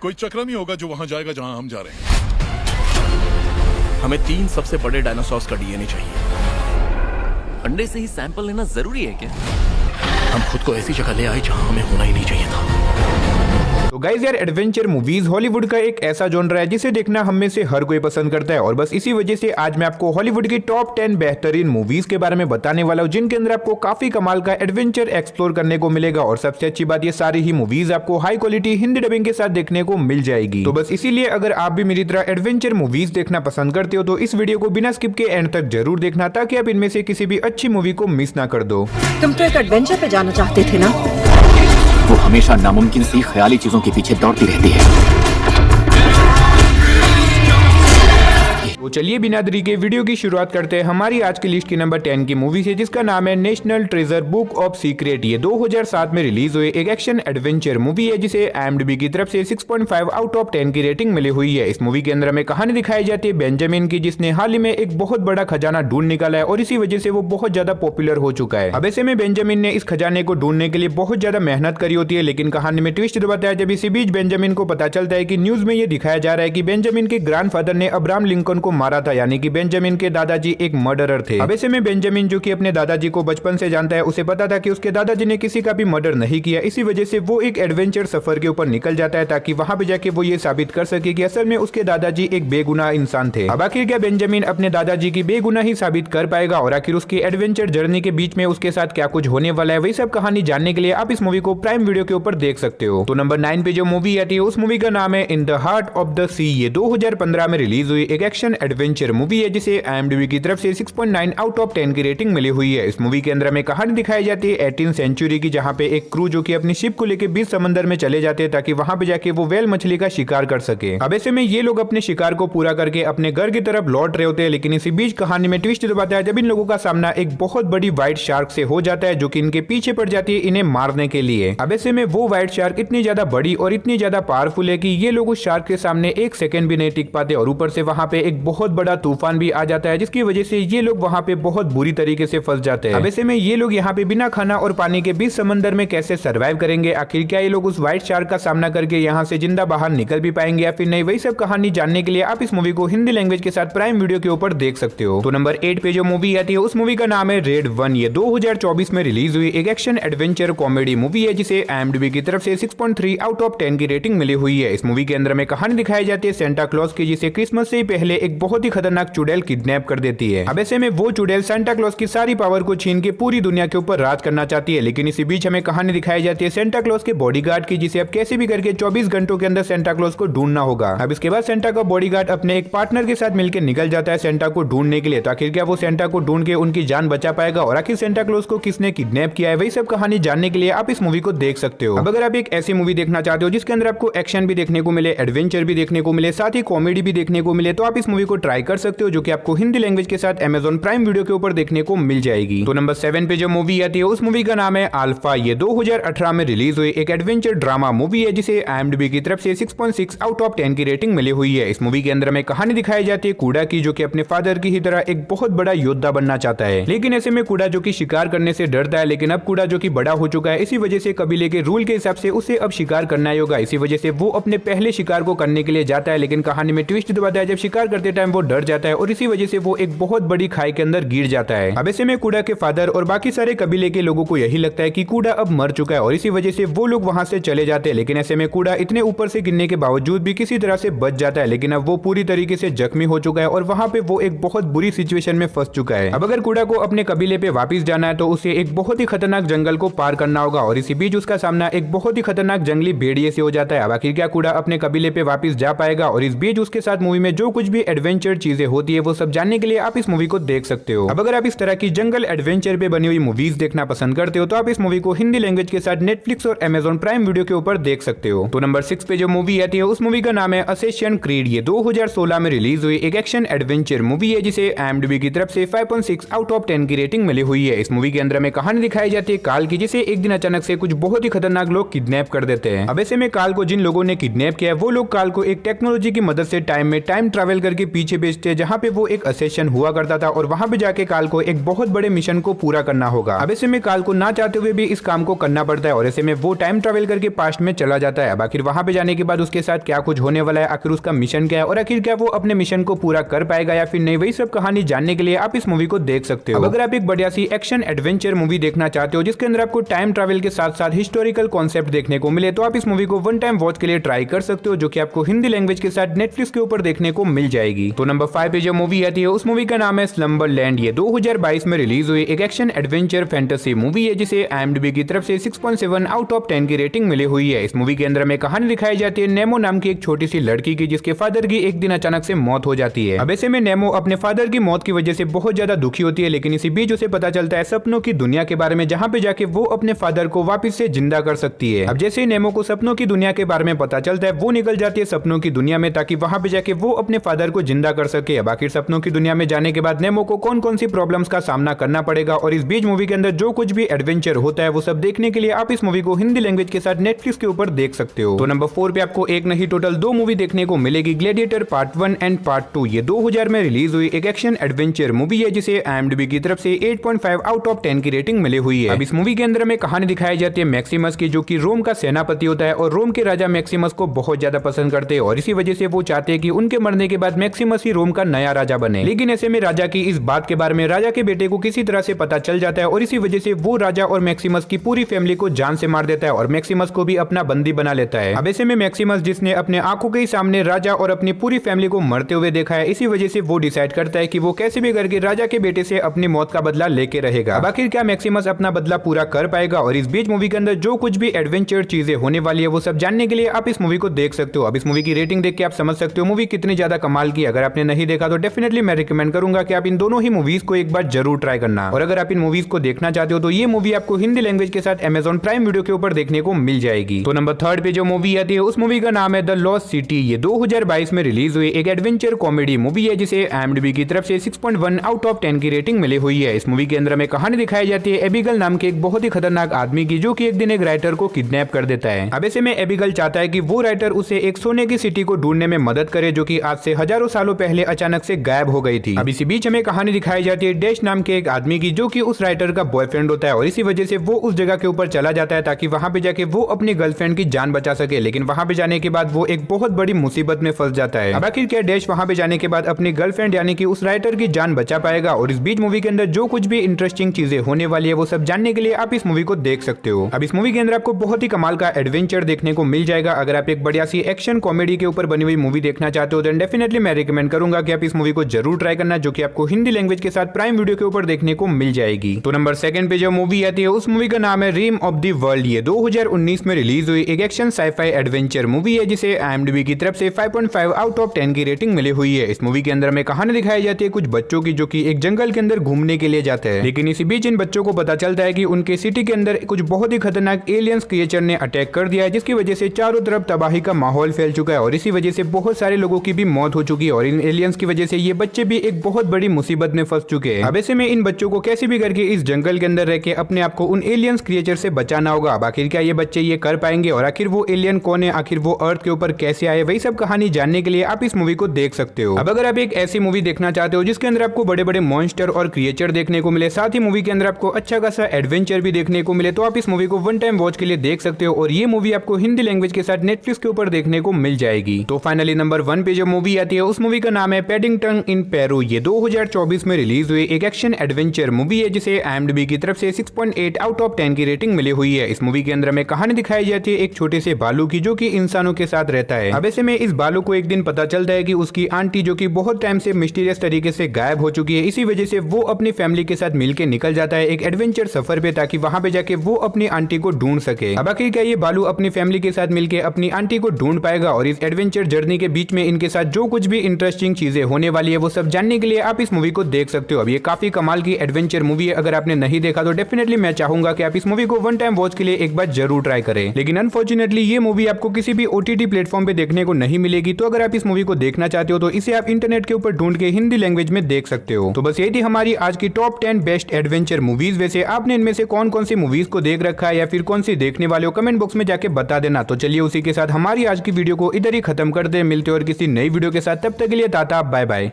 कोई चक्र नहीं होगा जो वहां जाएगा जहां हम जा रहे हैं। हमें 3 सबसे बड़े डायनासोर्स का डीएनए चाहिए। अंडे से ही सैंपल लेना जरूरी है क्या? हम खुद को ऐसी जगह ले आए जहां हमें होना ही नहीं चाहिए था। तो गाइज यार, एडवेंचर मूवीज हॉलीवुड का एक ऐसा जॉनरा है जिसे देखना हम में से हर कोई पसंद करता है। और बस इसी वजह से आज मैं आपको हॉलीवुड की टॉप 10 बेहतरीन मूवीज के बारे में बताने वाला हूं, जिनके अंदर आपको काफी कमाल का एडवेंचर एक्सप्लोर करने को मिलेगा। और सबसे अच्छी बात, ये सारी ही मूवीज आपको हाई क्वालिटी हिंदी डबिंग के साथ देखने को मिल जाएगी। तो बस इसीलिए अगर आप भी मेरी तरह एडवेंचर मूवीज देखना पसंद करते हो तो इस वीडियो को बिना स्किप के एंड तक जरूर देखना, ताकि आप इनमें से किसी भी अच्छी मूवी को मिस ना कर दो। तुम तो एक एडवेंचर पे जाना चाहते थे ना? वो हमेशा नामुमकिन सी ख्याली चीजों के पीछे दौड़ती रहती है। तो चलिए बिना देरी के वीडियो की शुरुआत करते हैं हमारी आज की लिस्ट की नंबर 10 की मूवी से, जिसका नाम है national treasure book of secret. ये 2007 में रिलीज हुई एक एक्शन एडवेंचर मूवी है, जिसे IMDb की तरफ से 6.5 आउट ऑफ 10 की रेटिंग मिली हुई है। इस मूवी के अंदर हमें कहानी दिखाई जाती है बेंजामिन की, जिसने हाल ही में एक बहुत बड़ा खजाना ढूंढ निकाला है और इसी वजह से वो बहुत ज्यादा पॉपुलर हो चुका है। अब ऐसे में बेंजामिन ने इस खजाने को ढूंढने के लिए बहुत ज्यादा मेहनत करी होती है, लेकिन कहानी में ट्विस्ट बताया जब इसी बीच बेंजामिन को पता चलता है कि न्यूज में ये दिखाया जा रहा है कि बेंजामिन के ग्रैंडफादर ने अब्राहम लिंकन को मारा था, यानी कि बेंजामिन के दादाजी एक मर्डरर थे। अब ऐसे में बेंजामिन, जो कि अपने दादाजी को बचपन से जानता है, उसे पता था कि उसके दादाजी ने किसी का भी मर्डर नहीं किया। इसी वजह से वो एक एडवेंचर सफर के ऊपर निकल जाता है, ताकि वहां पे जाके वो ये साबित कर सके कि असल में उसके दादाजी एक बेगुनाह इंसान थे। अब आखिर क्या बेंजामिन अपने दादाजी की बेगुनाही साबित कर पाएगा, और आखिर उसकी एडवेंचर जर्नी के बीच में उसके साथ क्या कुछ होने वाला है, वही सब कहानी जानने के लिए आप इस मूवी को प्राइम वीडियो के ऊपर देख सकते हो। तो नंबर 9 पे जो मूवी आती है उस मूवी का नाम है in the heart of the sea. ये 2015 में रिलीज हुई एक एक्शन एडवेंचर मूवी है, जिसे IMDb की तरफ से 6.9 आउट ऑफ 10 की रेटिंग मिली हुई है। इस मूवी के अंदर हमें कहानी दिखाई जाती है 18th सेंचुरी की, जहां पे एक क्रू जो कि अपनी शिप को लेकर बीच समंदर में चले जाते हैं, ताकि वहां पे जाके वो व्हेल मछली का शिकार कर सके। अब ऐसे में ये लोग अपने शिकार को पूरा करके अपने घर की तरफ लौट रहे होते हैं, लेकिन इसी बीच कहानी में ट्विस्ट बताया है जब इन लोगों का सामना एक बहुत बड़ी व्हाइट शार्क से हो जाता है, जो कि इनके पीछे पड़ जाती है इन्हें मारने के लिए। अब ऐसे में वो व्हाइट शार्क इतनी ज्यादा बड़ी और इतनी ज्यादा पावरफुल है कि ये लोग उस शार्क के सामने एक सेकंड भी नहीं टिक पाते, और ऊपर से वहां पे एक बहुत बड़ा तूफान भी आ जाता है, जिसकी वजह से ये लोग वहां पे बहुत बुरी तरीके से फंस जाते हैं। अब ऐसे में ये लोग यहाँ पे बिना खाना और पानी के बीच समंदर में कैसे सरवाइव करेंगे, आखिर क्या ये लोग उस व्हाइट शार्क का सामना करके यहाँ से जिंदा बाहर निकल भी पाएंगे या फिर नहीं, वही सब कहानी जानने के लिए आप इस मूवी को हिंदी लैंग्वेज के साथ प्राइम वीडियो के ऊपर देख सकते हो। तो नंबर 8 पे जो मूवी आती है उस मूवी का नाम है रेड 1। ये 2024 में रिलीज हुई एक एक्शन एडवेंचर कॉमेडी मूवी है, जिसे IMDb की तरफ से 6.3 आउट ऑफ 10 की रेटिंग मिली हुई है। इस मूवी के अंदर में कहानी दिखाई जाती है सेंटा क्लॉज की, जिसे क्रिसमस से पहले एक बहुत ही खतरनाक चुड़ैल किडनैप कर देती है। अब ऐसे में वो चुड़ैल सेंटा क्लॉज की सारी पावर को छीन के पूरी दुनिया के ऊपर राज करना चाहती है, लेकिन इसी बीच हमें कहानी दिखाई जाती है सेंटा क्लॉज के बॉडीगार्ड की, जिसे अब कैसे भी करके 24 घंटों के अंदर सेंटा क्लॉज को ढूंढना होगा। अब इसके बाद सेंटा का बॉडीगार्ड अपने एक पार्टनर के साथ मिलकर निकल जाता है सेंटा को ढूंढने के लिए। तो आखिर क्या वो सेंटा को ढूंढ के उनकी जान बचा पाएगा, और आखिर सेंटा क्लॉज को किसने किडनैप किया है, वही सब कहानी जानने के लिए आप इस मूवी को देख सकते हो। अब अगर आप एक ऐसी मूवी देखना चाहते हो जिसके अंदर आपको एक्शन भी देखने को मिले, एडवेंचर भी देखने को मिले, साथ ही कॉमेडी भी देखने को मिले, तो आप इस मूवी को ट्राई कर सकते हो, जो कि आपको हिंदी लैंग्वेज के साथ Amazon प्राइम वीडियो के ऊपर देखने को मिल जाएगी। तो नंबर 7 पे जो मूवी आती है उस मूवी का नाम है अल्फा। ये 2018 में रिलीज हुई एक एडवेंचर ड्रामा मूवी है, जिसे IMDb की तरफ से 6.6 आउट ऑफ 10 की रेटिंग मिली हुई है। इस मूवी के अंदर हमें कहानी दिखाई जाती है कूड़ा की, जो कि अपने फादर की ही तरह एक बहुत बड़ा योद्धा बनना चाहता है, लेकिन ऐसे में कूड़ा जो कि शिकार करने से डरता है, लेकिन अब कूड़ा जो कि बड़ा हो चुका है, इसी वजह से कबीले के रूल के हिसाब से उसे अब शिकार करना ही होगा। इसी वजह से वो अपने पहले शिकार को करने के लिए जाता है, लेकिन कहानी में ट्विस्ट बताया जब शिकार करते टाइम वो डर जाता है, और इसी वजह से वो एक बहुत बड़ी खाई के अंदर गिर जाता है। अब ऐसे में कूड़ा के फादर और बाकी सारे कबीले के लोगों को यही लगता है कि कूड़ा अब मर चुका है, और इसी वजह से वो लोग वहां से चले जाते हैं, लेकिन ऐसे में कूड़ा इतने ऊपर से गिरने के बावजूद भी किसी तरह से बच जाता है, लेकिन अब वो पूरी तरीके से जख्मी हो चुका है और वहां पे वो एक बहुत बुरी सिचुएशन में फंस चुका है। अब अगर कूड़ा को अपने कबीले पे वापस जाना है तो उसे एक बहुत ही खतरनाक जंगल को पार करना होगा, और इसी बीच उसका सामना एक बहुत ही खतरनाक जंगली भेड़िए से हो जाता है। अब आखिर क्या कूड़ा अपने कबीले पे वापस जा पाएगा, और इस बीच उसके साथ मूवी में जो कुछ भी एडवेंचर चीजें होती है वो सब जानने के लिए आप इस मूवी को देख सकते हो। अब अगर आप इस तरह की जंगल एडवेंचर पे बनी हुई मूवीज देखना पसंद करते हो तो आप इस मूवी को हिंदी लैंग्वेज के साथ नेटफ्लिक्स और Amazon प्राइम वीडियो के ऊपर देख सकते हो। तो नंबर 6 पे जो मूवी आती है उस मूवी का नाम है असेसियन क्रीड। ये 2016 में रिलीज हुई एक एक्शन एडवेंचर मूवी है, जिसे IMDb की तरफ से 5.6 आउट ऑफ 10 की रेटिंग मिली हुई है। इस मूवी के अंदर में कहानी दिखाई जाती है काल की, जिसे एक दिन अचानक से कुछ बहुत ही खतरनाक लोग किडनैप कर देते हैं। अब ऐसे में काल को जिन लोगों ने किडनैप किया है वो लोग काल को एक टेक्नोलॉजी की मदद से टाइम में टाइम ट्रैवल करके पीछे भेजते हैं जहाँ पे वो एक असेशन हुआ करता था और वहाँ पे जाके काल को एक बहुत बड़े मिशन को पूरा करना होगा। अब ऐसे में काल को ना चाहते हुए भी इस काम को करना पड़ता है और ऐसे में वो टाइम ट्रेवल करके पास्ट में चला जाता है। अब आखिर वहाँ पे जाने के बाद उसके साथ क्या कुछ होने वाला है, आखिर उसका मिशन क्या है और आखिर क्या वो अपने मिशन को पूरा कर पाएगा या फिर नहीं, वही सब कहानी जानने के लिए आप इस मूवी को देख सकते हो। अगर आप एक बढ़िया सी एक्शन एडवेंचर मूवी देखना चाहते हो जिसके अंदर आपको टाइम ट्रैवल के साथ साथ हिस्टोरिकल कॉन्सेप्ट देखने को मिले तो आप इस मूवी को वन टाइम वॉच के लिए ट्राई कर सकते हो, जो कि आपको हिंदी लैंग्वेज के साथ नेटफ्लिक्स के ऊपर देखने को मिल जाएगी। तो नंबर 5 पे जो मूवी आती है उस मूवी का नाम है स्लम्बरलैंड। ये 2022 में रिलीज हुई एक एक्शन एडवेंचर फैंटेसी मूवी है जिसे IMDb की तरफ से 6.7 आउट ऑफ 10 की रेटिंग मिली हुई है। इस मूवी के अंदर में कहानी दिखाई जाती है नेमो नाम की एक छोटी सी लड़की की जिसके फादर की एक दिन अचानक से मौत हो जाती है। अब ऐसे में नेमो अपने फादर की मौत की वजह से बहुत ज्यादा दुखी होती है, लेकिन इसी बीच उसे पता चलता है सपनों की दुनिया के बारे में जहाँ पे जाके वो अपने फादर को वापस से जिंदा कर सकती है। अब जैसे ही नेमो को सपनों की दुनिया के बारे में पता चलता है वो निकल जाती है सपनों की दुनिया में ताकि वहां पे जाके वो अपने फादर को जिंदा कर सके। अब आखिर सपनों की दुनिया में जाने के बाद नेमो को कौन कौन सी प्रॉब्लम्स का सामना करना पड़ेगा और इस बीच मूवी के अंदर जो कुछ भी एडवेंचर होता है वो सब देखने के लिए आप इस मूवी को हिंदी लैंग्वेज के साथ नेटफ्लिक्स के ऊपर देख सकते हो। तो नंबर 4 पे आपको एक नहीं टोटल 2 मूवी देखने को मिलेगी, ग्लैडिएटर पार्ट 1 एंड पार्ट 2। ये 2000 में रिलीज हुई एक एक्शन एडवेंचर मूवी है जिसे IMDb की तरफ से 8.5 आउट ऑफ 10 की रेटिंग मिली हुई है। अब इस मूवी के अंदर में कहानी दिखाई जाती है मैक्सिमस की, जो कि रोम का सेनापति होता है और रोम के राजा मैक्सिमस को बहुत ज्यादा पसंद करते हैं और इसी वजह से वो चाहते हैं कि उनके मरने के बाद मैक्सिमस ही रोम का नया राजा बने। लेकिन ऐसे में राजा की इस बात के बारे में राजा के बेटे को किसी तरह से पता चल जाता है और इसी वजह से वो राजा और मैक्सिमस की पूरी फैमिली को जान से मार देता है और मैक्सिमस को भी अपना बंदी बना लेता है। अब ऐसे में मैक्सिमस जिसने अपने आंखों के सामने राजा और अपनी पूरी फैमिली को मरते हुए देखा है, इसी वजह से वो डिसाइड करता है कि वो कैसे भी करके राजा के बेटे से अपनी मौत का बदला लेके रहेगा। अब आखिर क्या मैक्सिमस अपना बदला पूरा कर पाएगा और इस बीच मूवी के अंदर जो कुछ भी एडवेंचर चीजें होने वाली है वो सब जानने के लिए आप इस मूवी को देख सकते हो। अब इस मूवी की रेटिंग देख के आप समझ सकते हो मूवी कितनी ज्यादा कमाल की। अगर आपने नहीं देखा तो डेफिनेटली मैं रिकमेंड करूंगा कि आप इन दोनों ही मूवीज को एक बार जरूर ट्राई करना। और अगर आप इन मूवीज को देखना चाहते हो तो ये मूवी आपको हिंदी लैंग्वेज के साथ Amazon प्राइम वीडियो के ऊपर देखने को मिल जाएगी। तो नंबर 3 पे जो मूवी आती है उस मूवी का नाम है द लॉस्ट सिटी। ये 2022 में रिलीज हुई एक एडवेंचर कॉमेडी मूवी है जिसे IMDb की तरफ से 6.1 आउट ऑफ 10 की रेटिंग मिली हुई है। इस मूवी के अंदर में कहानी दिखाई जाती है एबिगल नाम के एक बहुत ही खतरनाक आदमी की, जो कि एक दिन एक राइटर को किडनैप कर देता है। अब ऐसे में एबिगल चाहता है कि वो राइटर उसे एक सोने की सिटी को ढूंढने में मदद करे जो कि आज से हजारों सालों पहले अचानक से गायब हो गई थी। अब इसी बीच हमें कहानी दिखाई जाती है डैश नाम के एक आदमी की, जो कि उस राइटर का बॉयफ्रेंड होता है और इसी वजह से वो उस जगह के ऊपर चला जाता है ताकि वहां पे जाके वो अपनी गर्लफ्रेंड की जान बचा सके। लेकिन वहां पे जाने के बाद वो एक बहुत बड़ी मुसीबत में फंस जाता है। अब आखिर क्या डैश वहां पे जाने के बाद अपनी गर्लफ्रेंड यानी कि उस राइटर की जान बचा पाएगा और इस बीच मूवी के अंदर जो कुछ भी इंटरेस्टिंग चीजें होने वाली है वो सब जानने के लिए आप इस मूवी को देख सकते हो। अब इस मूवी के अंदर आपको बहुत ही कमाल का एडवेंचर देखने को मिल जाएगा। अगर आप एक बढ़िया सी एक्शन कॉमेडी के ऊपर बनी हुई मूवी देखना चाहते हो तो डेफिनेटली मैं रिकमेंड करूंगा कि आप इस मूवी को जरूर ट्राई करना, जो कि आपको हिंदी लैंग्वेज के साथ प्राइम वीडियो के ऊपर देखने को मिल जाएगी। तो नंबर 2 पे जो मूवी आती है उस मूवी का नाम है रिम ऑफ द वर्ल्ड। ये 2019 में रिलीज हुई एक एक्शन साइफाई एडवेंचर मूवी है जिसे IMDb की तरफ से 5.5 आउट ऑफ 10 की रेटिंग मिली हुई है। इस मूवी के अंदर में कहानी दिखाई जाती है कुछ बच्चों की, जो कि एक जंगल के अंदर घूमने के लिए जाते हैं। लेकिन इसी बीच इन बच्चों को पता चलता है कि उनके सिटी के अंदर कुछ बहुत ही खतरनाक एलियंस क्रिएचर ने अटैक कर दिया है, जिसकी वजह से चारों तरफ तबाही का माहौल फैल चुका है और इसी वजह से बहुत सारे लोगों की भी मौत हो चुकी है और इन एलियंस की वजह से ये बच्चे भी एक बहुत बड़ी मुसीबत में फंस चुके हैं। अब ऐसे में इन बच्चों को कैसे भी करके इस जंगल के अंदर रह के अपने आप को उन एलियंस क्रिएचर से बचाना होगा। अब आखिर क्या ये बच्चे ये कर पाएंगे और आखिर वो एलियन कौन है, आखिर वो अर्थ के ऊपर कैसे आए, वही सब कहानी जानने के लिए आप इस मूवी को देख सकते हो। अब अगर आप एक ऐसी मूवी देखना चाहते हो जिसके अंदर आपको बड़े बड़े मॉन्स्टर और क्रिएचर देखने को मिले, साथ ही मूवी के अंदर आपको अच्छा खासा एडवेंचर भी देखने को मिले, तो आप इस मूवी को वन टाइम वॉच के लिए देख सकते हो और ये मूवी आपको हिंदी लैंग्वेज के साथ नेटफ्लिक्स के ऊपर देखने को मिल जाएगी। तो फाइनली नंबर 1 पे जो मूवी आती है उस मूवी का नाम है पैडिंगटन इन पेरू। ये 2024 में रिलीज हुई एक एक्शन एडवेंचर मूवी है जिसे IMDb की तरफ से 6.8 आउट ऑफ 10 की रेटिंग मिली हुई है। इस मूवी के अंदर में कहानी दिखाई जाती है एक छोटे से भालू की, जो कि इंसानों के साथ रहता है। अब ऐसे में इस भालू को एक दिन पता चलता है कि उसकी आंटी, जो कि बहुत टाइम से मिस्टीरियस तरीके से गायब हो चुकी है, इसी वजह से वो अपनी फैमिली के साथ मिलकर निकल जाता है एक एडवेंचर सफर पे, ताकि वहां पे जाके वो अपनी आंटी को ढूंढ सके। अब आखिर क्या ये भालू अपनी फैमिली के साथ मिलकर अपनी आंटी को ढूंढ पाएगा और इस एडवेंचर जर्नी के बीच में इनके साथ जो कुछ भी इंटरेस्टिंग चीजें होने वाली है वो सब जानने के लिए आप इस मूवी को देख सकते हो। अब ये काफी कमाल की एडवेंचर मूवी है, अगर आपने नहीं देखा तो डेफिनेटली मैं चाहूंगा कि आप इस मूवी को वन टाइम वॉच के लिए एक बार जरूर ट्राई करें। लेकिन अनफॉर्चुनेटली ये मूवी आपको किसी भी OTT प्लेटफॉर्म पे देखने को नहीं मिलेगी, तो अगर आप इस मूवी को देखना चाहते हो तो इसे आप इंटरनेट के ऊपर ढूंढ के हिंदी लैंग्वेज में देख सकते हो। तो बस यही थी हमारी आज की टॉप 10 बेस्ट एडवेंचर मूवीज। वैसे आपने इनमें से कौन कौन सी मूवीज को देख रखा है या फिर कौन सी देखने वाले हो, कमेंट बॉक्स में जाके बता देना। तो चलिए उसी के साथ हमारी आज की वीडियो को इधर ही खत्म कर दे, मिलते और किसी नई वीडियो के साथ, तब तक तक के लिए टाटा बाय बाय।